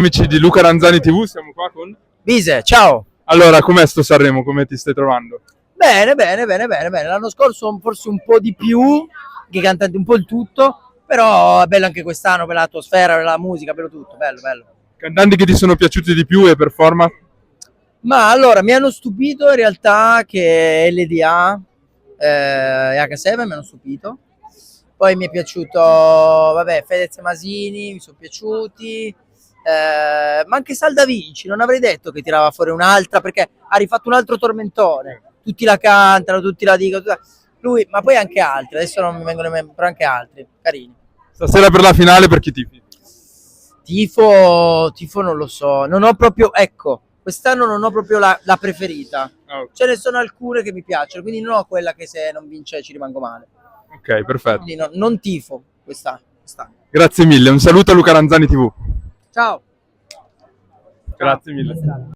Amici di Luca Ranzani TV, siamo qua con... Bise, ciao! Allora, com'è sto Sanremo? Come ti stai trovando? Bene. L'anno scorso forse un po' di più, che i cantanti un po' il tutto, però è bello anche quest'anno per l'atmosfera, per la musica, per tutto, bello. Cantanti che ti sono piaciuti di più e performance? Ma allora, mi hanno stupito in realtà che LDA e H7 mi hanno stupito. Poi mi è piaciuto, vabbè, Fedez e Masini, mi sono piaciuti. Ma anche Salda Vinci, non avrei detto che tirava fuori un'altra, perché ha rifatto un altro tormentone. Tutti la cantano, tutti la dicono. Lui, ma poi anche altri, adesso non mi vengono in mente, però anche altri, carini. Stasera per la finale per chi tifi? Tifo non lo so, non ho proprio, ecco, quest'anno non ho proprio la preferita. Ah, Ce ne sono alcune che mi piacciono, quindi non ho quella che se non vince ci rimango male. ok, perfetto. Quindi non tifo quest'anno. Grazie mille, un saluto a Luca Ranzani TV. Ciao. Grazie mille.